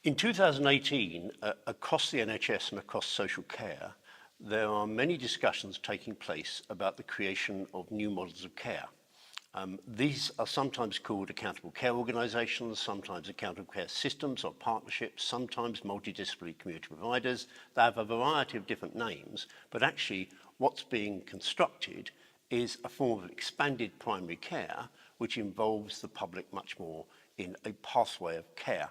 In 2018, across the NHS and across social care, there are many discussions taking place about the creation of new models of care. These are sometimes called accountable care organisations, sometimes accountable care systems or partnerships, sometimes multidisciplinary community providers. They have a variety of different names, but actually what's being constructed is a form of expanded primary care which involves the public much more in a pathway of care.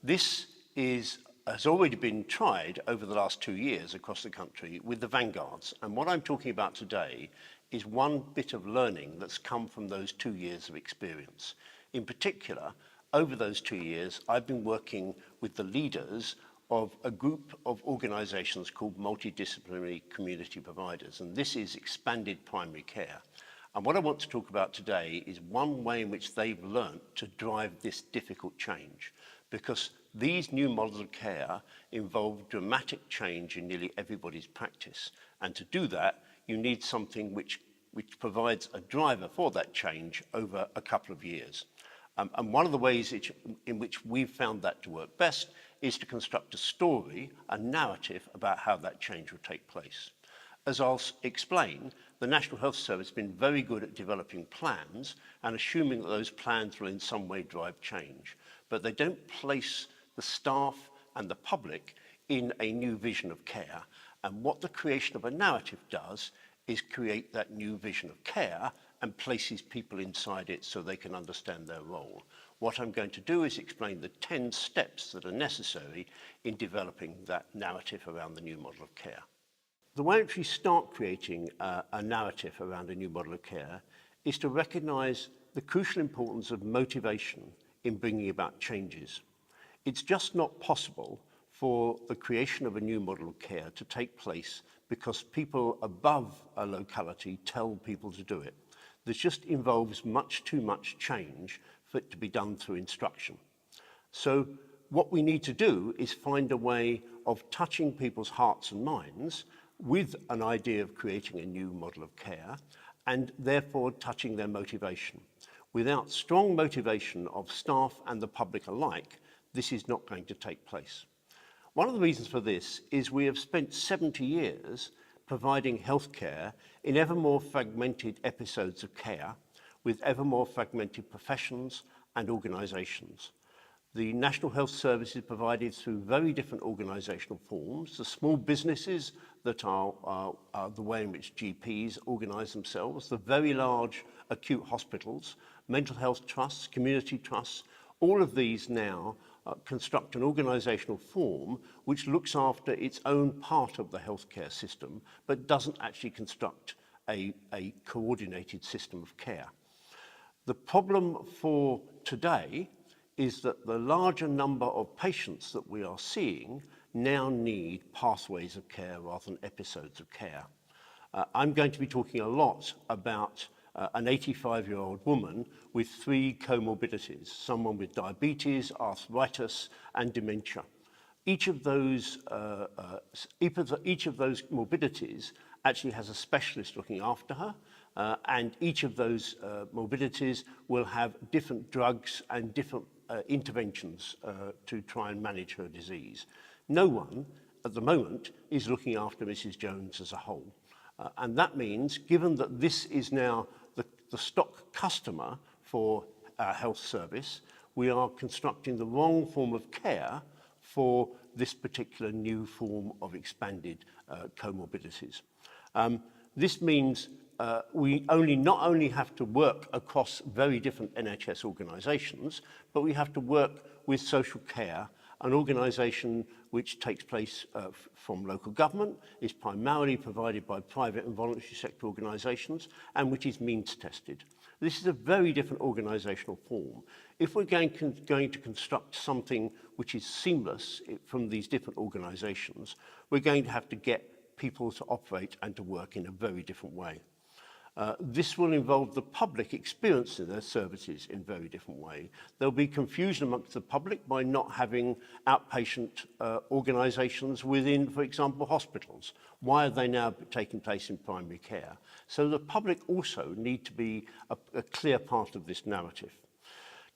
This has already been tried over the last 2 years across the country with the vanguards. And what I'm talking about today is one bit of learning that's come from those 2 years of experience. In particular, over those 2 years, I've been working with the leaders of a group of organisations called multidisciplinary community providers. And this is expanded primary care. And what I want to talk about today is one way in which they've learnt to drive this difficult change, because these new models of care involve dramatic change in nearly everybody's practice. And to do that, you need something which provides a driver for that change over a couple of years. And one of the ways in which we've found that to work best is to construct a story, a narrative about how that change will take place. As I'll explain, the National Health Service has been very good at developing plans and assuming that those plans will in some way drive change. But they don't place the staff and the public in a new vision of care. And what the creation of a narrative does is create that new vision of care and places people inside it so they can understand their role. What I'm going to do is explain the 10 steps that are necessary in developing that narrative around the new model of care. The way in which we start creating a narrative around a new model of care is to recognise the crucial importance of motivation in bringing about changes. It's just not possible for the creation of a new model of care to take place because people above a locality tell people to do it. This just involves much too much change for it to be done through instruction. So what we need to do is find a way of touching people's hearts and minds with an idea of creating a new model of care and therefore touching their motivation. Without strong motivation of staff and the public alike, this is not going to take place. One of the reasons for this is we have spent 70 years providing healthcare in ever more fragmented episodes of care with ever more fragmented professions and organisations. The National Health Service is provided through very different organisational forms. The small businesses that are the way in which GPs organise themselves, the very large acute hospitals, mental health trusts, community trusts, all of these now construct an organisational form which looks after its own part of the healthcare system, but doesn't actually construct a coordinated system of care. The problem for today is that the larger number of patients that we are seeing now need pathways of care rather than episodes of care. I'm going to be talking a lot about an 85-year-old woman with 3 comorbidities, someone with diabetes, arthritis, and dementia. Each of those morbidities actually has a specialist looking after her, and each of those morbidities will have different drugs and different interventions to try and manage her disease. No one at the moment is looking after Mrs. Jones as a whole. And that means, given that this is now the stock customer for our health service, we are constructing the wrong form of care for this particular new form of expanded comorbidities. This means we not only have to work across very different NHS organisations, but we have to work with social care, an organisation which takes place from local government, is primarily provided by private and voluntary sector organisations, and which is means tested. This is a very different organisational form. If we're going to construct something which is seamless from these different organisations, we're going to have to get people to operate and to work in a very different way. This will involve the public experiencing their services in a very different way. There'll be confusion amongst the public by not having outpatient organisations within, for example, hospitals. Why are they now taking place in primary care? So the public also need to be a clear part of this narrative.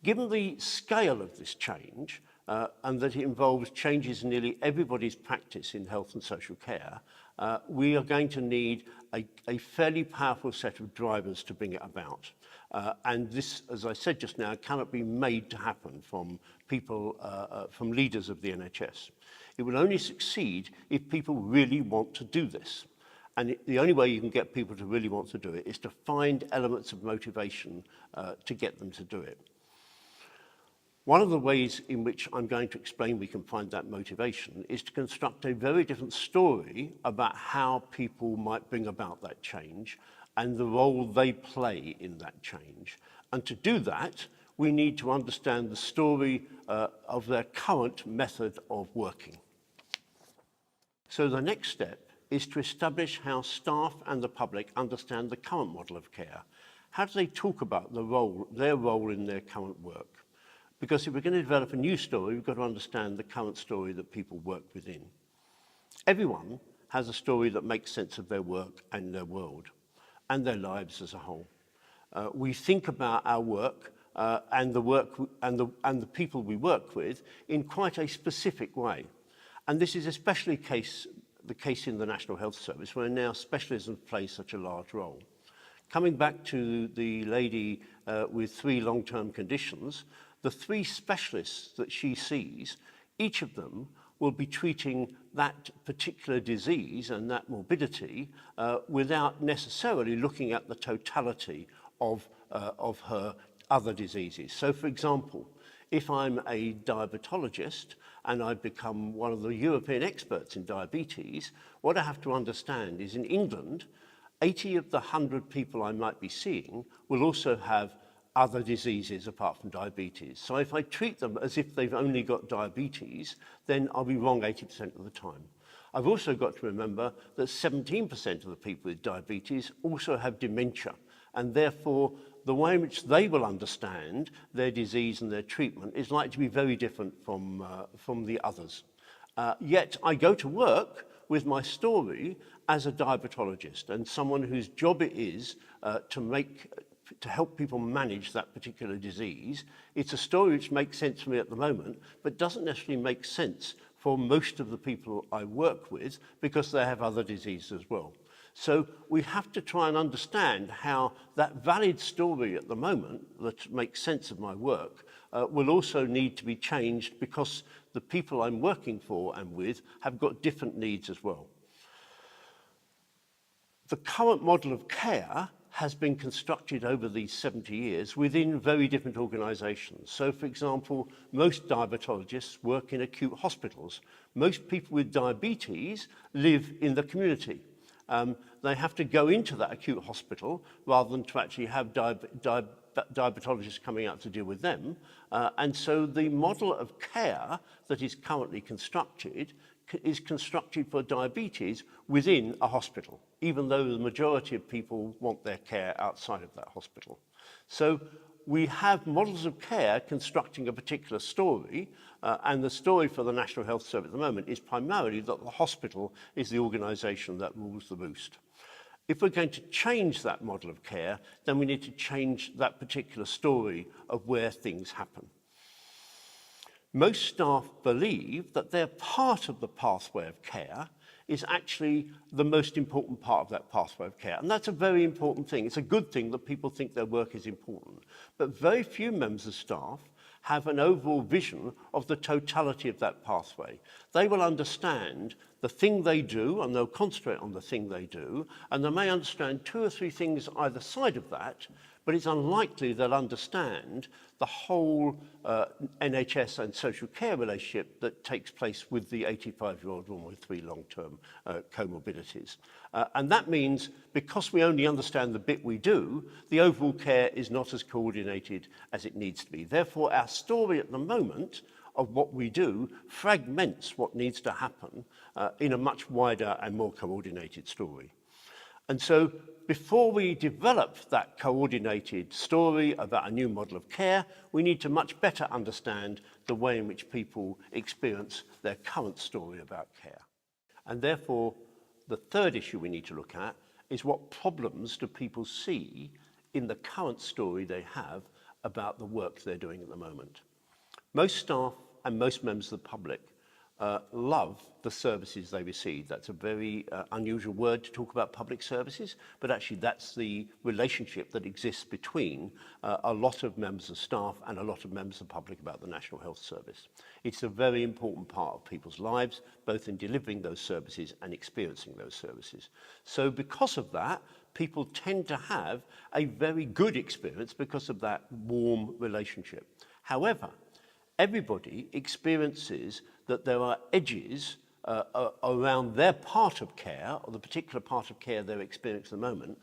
Given the scale of this change, and that it involves changes in nearly everybody's practice in health and social care, we are going to need a fairly powerful set of drivers to bring it about. And this, as I said just now, cannot be made to happen from people, from leaders of the NHS. It will only succeed if people really want to do this. And the only way you can get people to really want to do it is to find elements of motivation to get them to do it. One of the ways in which I'm going to explain we can find that motivation is to construct a very different story about how people might bring about that change and the role they play in that change. And to do that, we need to understand the story of their current method of working. So the next step is to establish how staff and the public understand the current model of care. How do they talk about their role in their current work? Because if we're going to develop a new story, we've got to understand the current story that people work within. Everyone has a story that makes sense of their work and their world and their lives as a whole. We think about our work and the people we work with in quite a specific way. And this is especially the case in the National Health Service, where now specialisms play such a large role. Coming back to the lady with 3 long-term conditions, the 3 specialists that she sees, each of them will be treating that particular disease and that morbidity without necessarily looking at the totality of her other diseases. So, for example, if I'm a diabetologist and I've become one of the European experts in diabetes, what I have to understand is in England, 80 of the 100 people I might be seeing will also have other diseases apart from diabetes. So if I treat them as if they've only got diabetes, then I'll be wrong 80% of the time. I've also got to remember that 17% of the people with diabetes also have dementia, and therefore the way in which they will understand their disease and their treatment is likely to be very different from the others. Yet I go to work with my story as a diabetologist and someone whose job it is to help people manage that particular disease. It's a story which makes sense for me at the moment, but doesn't necessarily make sense for most of the people I work with because they have other diseases as well. So we have to try and understand how that valid story at the moment that makes sense of my work will also need to be changed because the people I'm working for and with have got different needs as well. The current model of care has been constructed over these 70 years within very different organisations. So, for example, most diabetologists work in acute hospitals. Most people with diabetes live in the community. They have to go into that acute hospital rather than to actually have diabetologists coming out to deal with them. And so the model of care that is currently constructed is constructed for diabetes within a hospital, even though the majority of people want their care outside of that hospital. So we have models of care constructing a particular story, and the story for the National Health Service at the moment is primarily that the hospital is the organisation that rules the roost. If we're going to change that model of care, then we need to change that particular story of where things happen. Most staff believe that their part of the pathway of care is actually the most important part of that pathway of care. And that's a very important thing. It's a good thing that people think their work is important. But very few members of staff have an overall vision of the totality of that pathway. They will understand the thing they do, and they'll concentrate on the thing they do, and they may understand 2 or 3 things either side of that, but it's unlikely they'll understand the whole NHS and social care relationship that takes place with the 85-year-old woman with 3 long-term comorbidities. And that means because we only understand the bit we do, the overall care is not as coordinated as it needs to be. Therefore, our story at the moment of what we do fragments what needs to happen in a much wider and more coordinated story. And so before we develop that coordinated story about a new model of care, we need to much better understand the way in which people experience their current story about care. And therefore, the third issue we need to look at is what problems do people see in the current story they have about the work they're doing at the moment. Most staff and most members of the public love the services they receive. That's a very unusual word to talk about public services, but actually that's the relationship that exists between a lot of members of staff and a lot of members of the public about the National Health Service. It's a very important part of people's lives, both in delivering those services and experiencing those services. So because of that, people tend to have a very good experience because of that warm relationship. However, everybody experiences that there are edges around their part of care, or the particular part of care they're experiencing at the moment,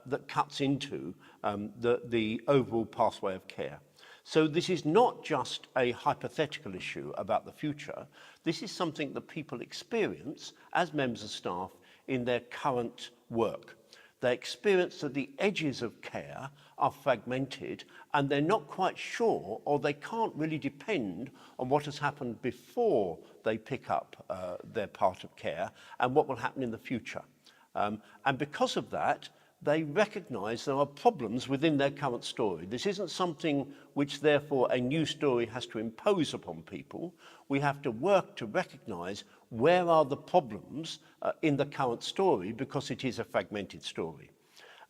that cuts into the overall pathway of care. So this is not just a hypothetical issue about the future. This is something that people experience as members of staff in their current work. They experience that the edges of care are fragmented and they're not quite sure, or they can't really depend on what has happened before they pick up their part of care and what will happen in the future. And because of that, they recognise there are problems within their current story. This isn't something which therefore a new story has to impose upon people. We have to work to recognise where are the problems in the current story, because it is a fragmented story.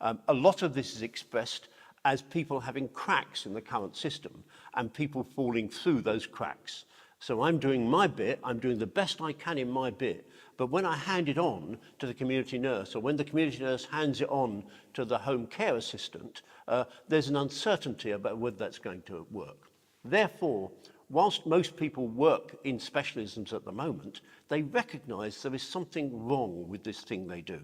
A lot of this is expressed as people having cracks in the current system and people falling through those cracks. So I'm doing my bit, I'm doing the best I can in my bit, but when I hand it on to the community nurse, or when the community nurse hands it on to the home care assistant, there's an uncertainty about whether that's going to work. Therefore, whilst most people work in specialisms at the moment, they recognise there is something wrong with this thing they do.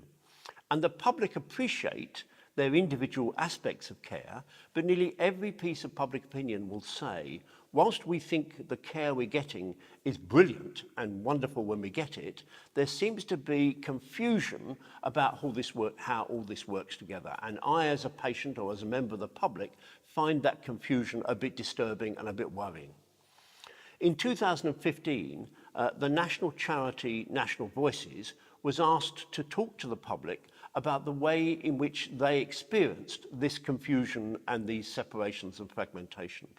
And the public appreciate their individual aspects of care, but nearly every piece of public opinion will say, whilst we think the care we're getting is brilliant and wonderful when we get it, there seems to be confusion about how all this works together. And I, as a patient or as a member of the public, find that confusion a bit disturbing and a bit worrying. In 2015, the national charity National Voices was asked to talk to the public about the way in which they experienced this confusion and these separations and fragmentation.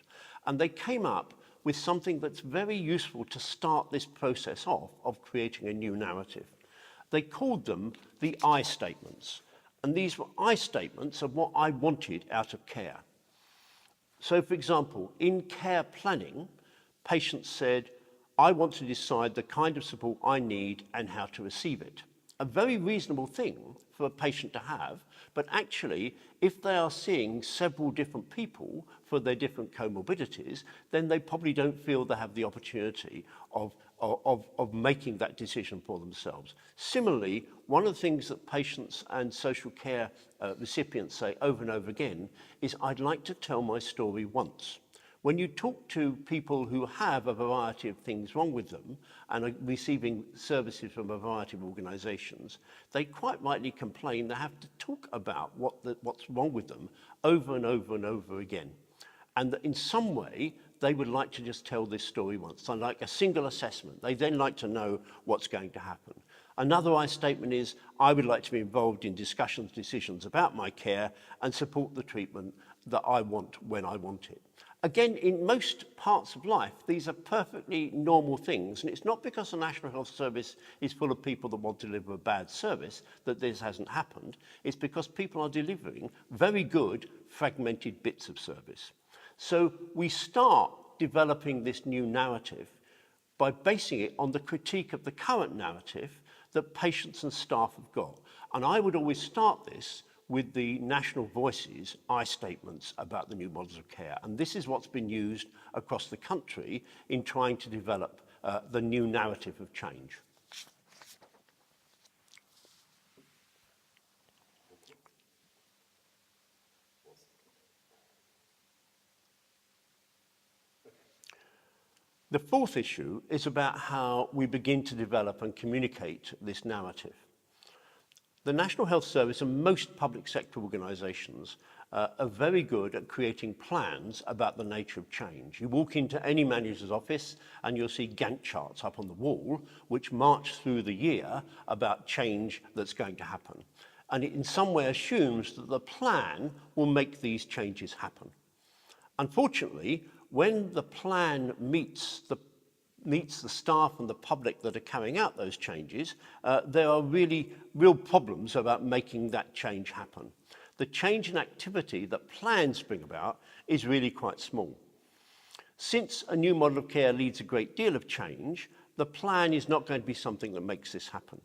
And they came up with something that's very useful to start this process off of creating a new narrative. They called them the I statements. And these were I statements of what I wanted out of care. So, for example, in care planning, patients said, I want to decide the kind of support I need and how to receive it. A very reasonable thing for a patient to have, but actually, if they are seeing several different people for their different comorbidities, then they probably don't feel they have the opportunity of making that decision for themselves. Similarly, one of the things that patients and social care recipients say over and over again is, I'd like to tell my story once. When you talk to people who have a variety of things wrong with them and are receiving services from a variety of organisations, they quite rightly complain they have to talk about what's wrong with them over and over and over again. And that in some way, they would like to just tell this story once. So like a single assessment. They then like to know what's going to happen. Another I statement is, I would like to be involved in discussions, decisions about my care and support the treatment that I want when I want it. Again, in most parts of life, these are perfectly normal things, and it's not because the National Health Service is full of people that want to deliver a bad service that this hasn't happened. It's because people are delivering very good, fragmented bits of service. So we start developing this new narrative by basing it on the critique of the current narrative that patients and staff have got. And I would always start this with the National Voices I statements about the new models of care. And this is what's been used across the country in trying to develop the new narrative of change. The fourth issue is about how we begin to develop and communicate this narrative. The National Health Service and most public sector organisations are very good at creating plans about the nature of change. You walk into any manager's office and you'll see Gantt charts up on the wall which march through the year about change that's going to happen. And it in some way assumes that the plan will make these changes happen. Unfortunately, when the plan meets the meets the staff and the public that are carrying out those changes, there are really real problems about making that change happen. The change in activity that plans bring about is really quite small. Since a new model of care leads a great deal of change, the plan is not going to be something that makes this happen.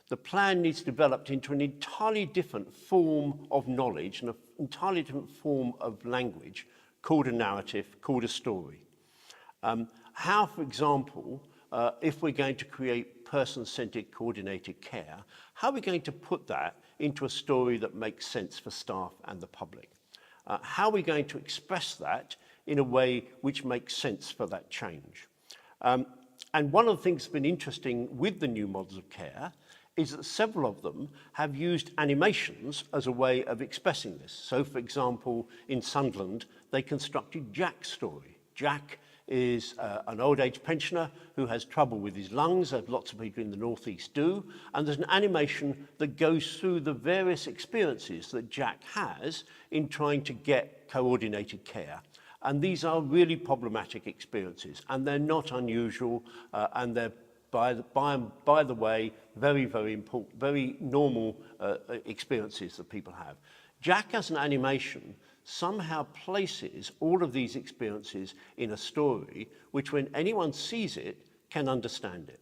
The plan needs developed into an entirely different form of knowledge and an entirely different form of language called a narrative, called a story. How, for example, if we're going to create person-centered coordinated care, how are we going to put that into a story that makes sense for staff and the public? How are we going to express that in a way which makes sense for that change? And one of the things that's been interesting with the new models of care is that several of them have used animations as a way of expressing this. So, for example, in Sunderland, they constructed Jack's story. Jack is an old age pensioner who has trouble with his lungs, as lots of people in the Northeast do, and there's an animation that goes through the various experiences that Jack has in trying to get coordinated care. And these are really problematic experiences, and they're not unusual, and they're by the way, very, very important, very normal experiences that people have. Jack, as an animation, somehow places all of these experiences in a story which, when anyone sees it, can understand it.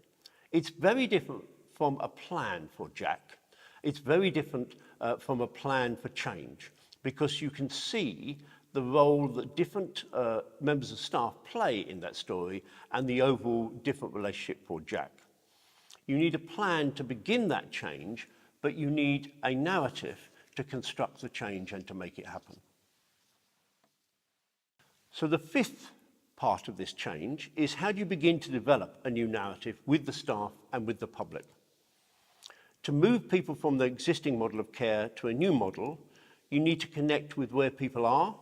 It's very different from a plan for Jack. It's very different from a plan for change, because you can see the role that different members of staff play in that story and the overall different relationship for Jack. You need a plan to begin that change, but you need a narrative to construct the change and to make it happen. So the fifth part of this change is, how do you begin to develop a new narrative with the staff and with the public? To move people from the existing model of care to a new model, you need to connect with where people are,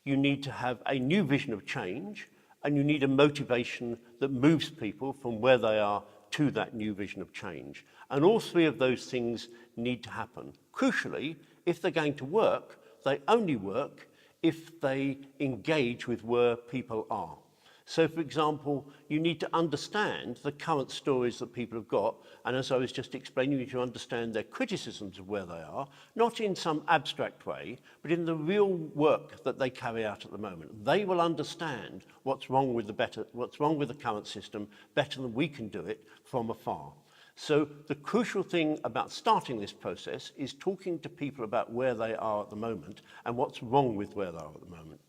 you need to have a new vision of change, and you need a motivation that moves people from where they are to that new vision of change. And all three of those things need to happen. Crucially, if they're going to work, they only work if they engage with where people are. So, for example, you need to understand the current stories that people have got, and as I was just explaining, you need to understand their criticisms of where they are, not in some abstract way, but in the real work that they carry out at the moment. They will understand what's wrong with the current system better than we can do it from afar. So the crucial thing about starting this process is talking to people about where they are at the moment and what's wrong with where they are at the moment.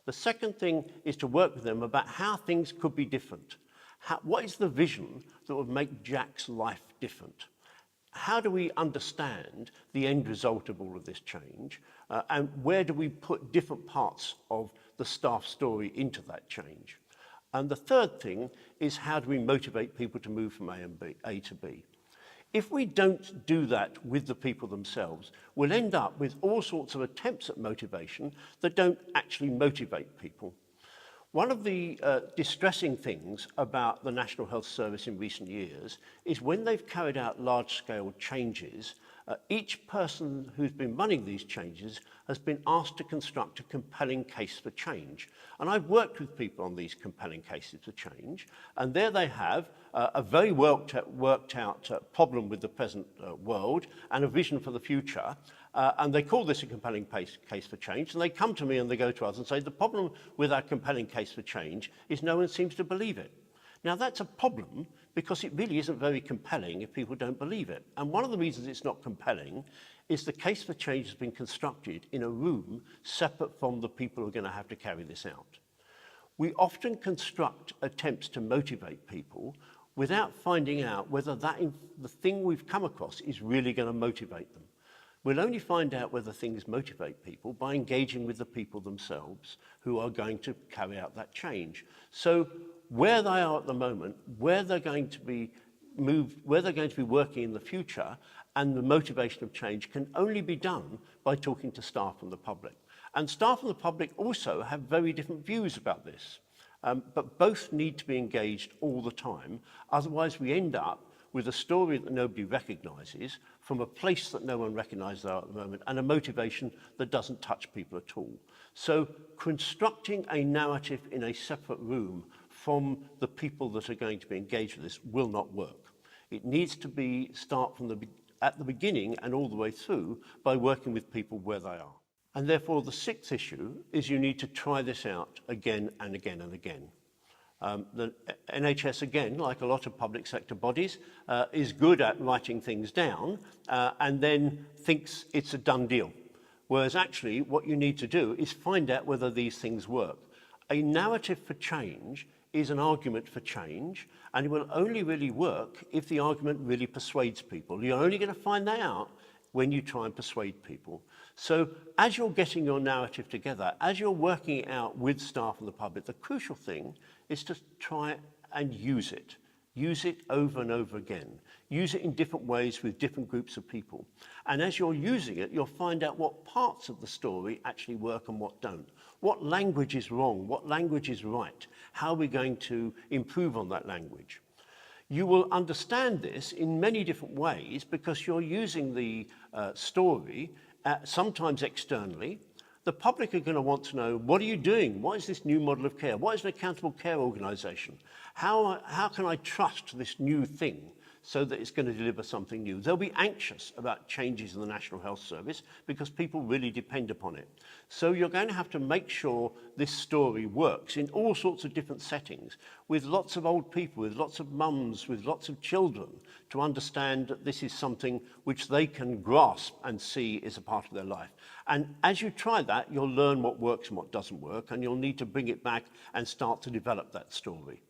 The second thing is to work with them about how things could be different. What is the vision that would make Jack's life different? How do we understand the end result of all of this change? And where do we put different parts of the staff story into that change? And the third thing is, how do we motivate people to move from A to B? If we don't do that with the people themselves, we'll end up with all sorts of attempts at motivation that don't actually motivate people. One of the distressing things about the National Health Service in recent years is when they've carried out large-scale changes, each person who's been running these changes has been asked to construct a compelling case for change. And I've worked with people on these compelling cases for change, and there they have a very worked out problem with the present world and a vision for the future. And they call this a compelling case for change. And they come to me and they go to us and say, the problem with our compelling case for change is no one seems to believe it. Now, that's a problem because it really isn't very compelling if people don't believe it. And one of the reasons it's not compelling is the case for change has been constructed in a room separate from the people who are going to have to carry this out. We often construct attempts to motivate people without finding out whether the thing we've come across is really going to motivate them. We'll only find out whether things motivate people by engaging with the people themselves who are going to carry out that change. So where they are at the moment, where they're going to be working in the future, and the motivation of change can only be done by talking to staff and the public. And staff and the public also have very different views about this. But both need to be engaged all the time. Otherwise, we end up with a story that nobody recognises, from a place that no one recognises at the moment, and a motivation that doesn't touch people at all. So constructing a narrative in a separate room from the people that are going to be engaged with this will not work. It needs to start from at the beginning and all the way through by working with people where they are. And therefore, the sixth issue is you need to try this out again and again and again. The NHS, again, like a lot of public sector bodies, is good at writing things down and then thinks it's a done deal. Whereas actually what you need to do is find out whether these things work. A narrative for change is an argument for change, and it will only really work if the argument really persuades people. You're only going to find that out when you try and persuade people. So as you're getting your narrative together, as you're working it out with staff and the public, the crucial thing is to try and use it. Use it over and over again. Use it in different ways with different groups of people. And as you're using it, you'll find out what parts of the story actually work and what don't. What language is wrong? What language is right? How are we going to improve on that language? You will understand this in many different ways because you're using the story sometimes externally. The public are going to want to know, what are you doing? What is this new model of care? What is an accountable care organisation? How can I trust this new thing so that it's going to deliver something new? They'll be anxious about changes in the National Health Service because people really depend upon it. So you're going to have to make sure this story works in all sorts of different settings, with lots of old people, with lots of mums, with lots of children, to understand that this is something which they can grasp and see is a part of their life. And as you try that, you'll learn what works and what doesn't work, and you'll need to bring it back and start to develop that story.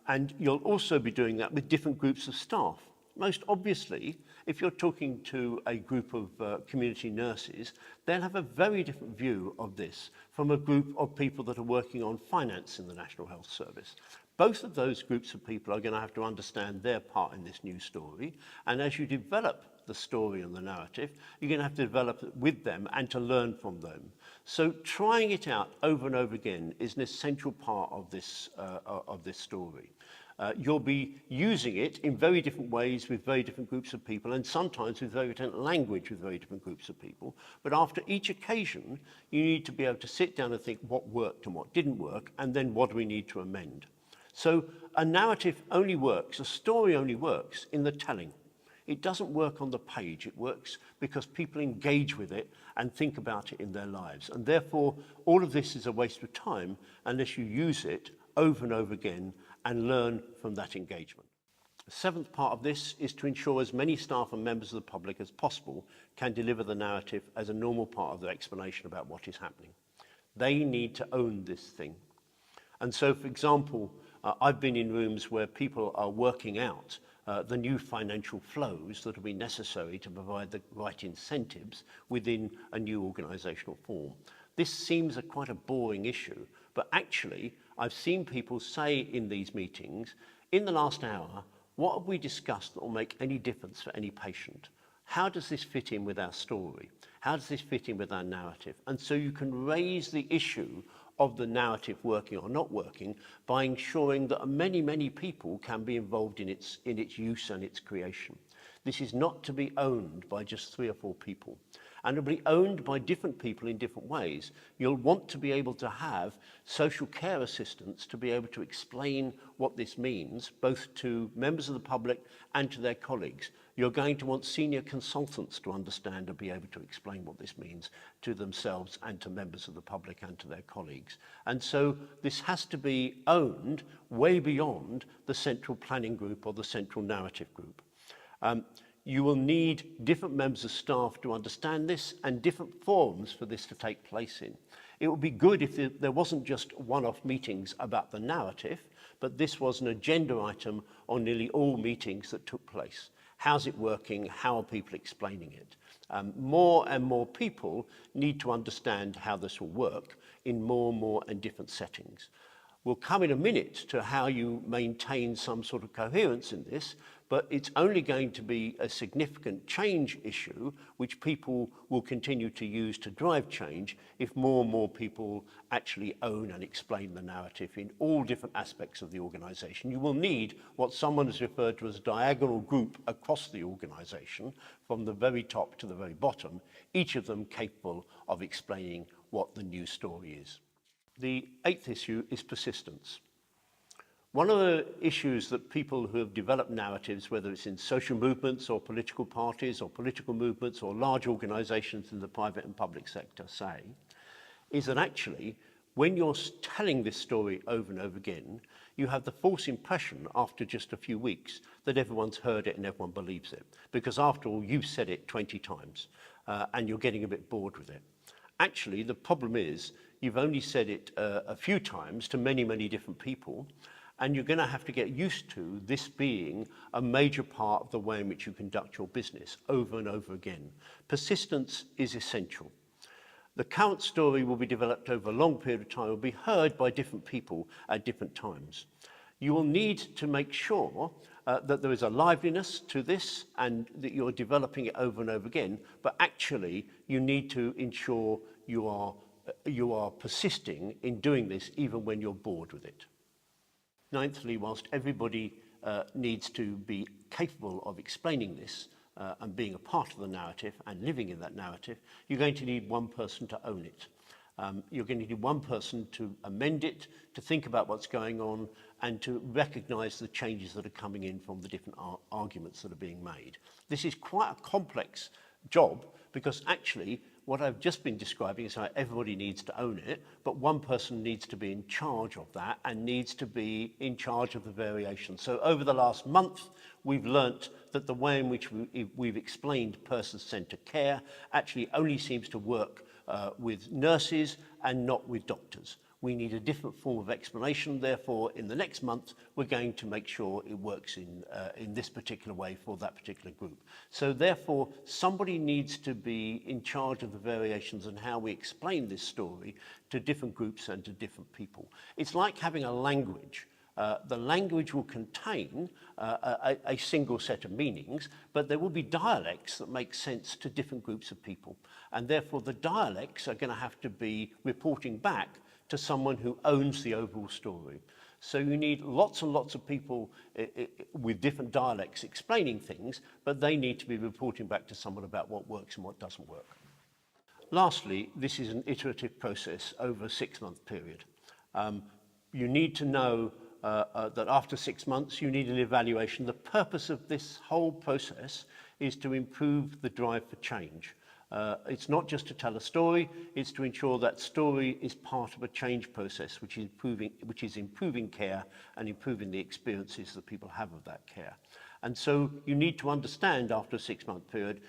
And you'll also be doing that with different groups of staff. Most obviously, if you're talking to a group of community nurses, they'll have a very different view of this from a group of people that are working on finance in the National Health Service. Both of those groups of people are going to have to understand their part in this new story. And as you develop the story and the narrative, you're going to have to develop it with them and to learn from them. So trying it out over and over again is an essential part of this story. You'll be using it in very different ways with very different groups of people, and sometimes with very different language with very different groups of people. But after each occasion, you need to be able to sit down and think what worked and what didn't work, and then what do we need to amend. So a narrative only works, a story only works in the telling. It doesn't work on the page. It works because people engage with it and think about it in their lives. And therefore, all of this is a waste of time unless you use it over and over again and learn from that engagement. The seventh part of this is to ensure as many staff and members of the public as possible can deliver the narrative as a normal part of their explanation about what is happening. They need to own this thing. And so, for example, I've been in rooms where people are working out the new financial flows that will be necessary to provide the right incentives within a new organisational form. This seems quite a boring issue, but actually I've seen people say in these meetings, in the last hour, what have we discussed that will make any difference for any patient? How does this fit in with our story? How does this fit in with our narrative? And so you can raise the issue of the narrative working or not working by ensuring that many, many people can be involved in its use and its creation. This is not to be owned by just 3 or 4 people. And it'll be owned by different people in different ways. You'll want to be able to have social care assistants to be able to explain what this means, both to members of the public and to their colleagues. You're going to want senior consultants to understand and be able to explain what this means to themselves and to members of the public and to their colleagues. And so this has to be owned way beyond the central planning group or the central narrative group. You will need different members of staff to understand this and different forums for this to take place in. It would be good if there wasn't just one-off meetings about the narrative, but this was an agenda item on nearly all meetings that took place. How's it working? How are people explaining it? More and more people need to understand how this will work in more and different settings. We'll come in a minute to how you maintain some sort of coherence in this, but it's only going to be a significant change issue which people will continue to use to drive change if more and more people actually own and explain the narrative in all different aspects of the organisation. You will need what someone has referred to as a diagonal group across the organisation, from the very top to the very bottom, each of them capable of explaining what the new story is. The 8th issue is persistence. One of the issues that people who have developed narratives, whether it's in social movements or political parties or political movements or large organizations in the private and public sector say, is that actually, when you're telling this story over and over again, you have the false impression after just a few weeks that everyone's heard it and everyone believes it. Because after all, you've said it 20 times and you're getting a bit bored with it. Actually, the problem is you've only said it a few times to many, many different people, and you're going to have to get used to this being a major part of the way in which you conduct your business over and over again. Persistence is essential. The current story will be developed over a long period of time, will be heard by different people at different times. You will need to make sure that there is a liveliness to this and that you're developing it over and over again, but actually you need to ensure you are persisting in doing this even when you're bored with it. Ninthly, whilst everybody needs to be capable of explaining this and being a part of the narrative and living in that narrative, you're going to need one person to own it. You're going to need one person to amend it, to think about what's going on, and to recognise the changes that are coming in from the different arguments that are being made. This is quite a complex job because actually what I've just been describing is how everybody needs to own it, but one person needs to be in charge of that and needs to be in charge of the variation. So over the last month, we've learnt that the way in which we've explained person-centred care actually only seems to work with nurses and not with doctors. We need a different form of explanation. Therefore, in the next month, we're going to make sure it works in this particular way for that particular group. So therefore, somebody needs to be in charge of the variations and how we explain this story to different groups and to different people. It's like having a language. The language will contain a single set of meanings, but there will be dialects that make sense to different groups of people. And therefore, the dialects are going to have to be reporting back to someone who owns the overall story. So you need lots and lots of people with different dialects explaining things, but they need to be reporting back to someone about what works and what doesn't work. Lastly, this is an iterative process over a 6-month period. You need to know that after 6 months, you need an evaluation. The purpose of this whole process is to improve the drive for change. It's not just to tell a story, it's to ensure that story is part of a change process which is improving care and improving the experiences that people have of that care. And so you need to understand after a 6-month period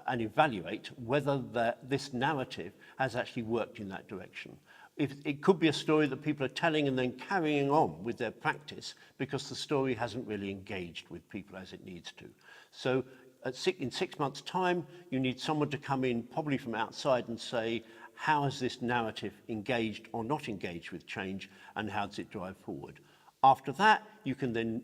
and evaluate whether this narrative has actually worked in that direction. It could be a story that people are telling and then carrying on with their practice because the story hasn't really engaged with people as it needs to. So in 6 months' time, you need someone to come in, probably from outside, and say, how has this narrative engaged or not engaged with change, and how does it drive forward? After that, you can then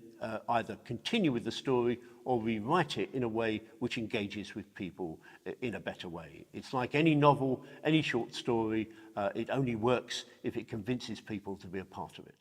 either continue with the story or rewrite it in a way which engages with people in a better way. It's like any novel, any short story, it only works if it convinces people to be a part of it.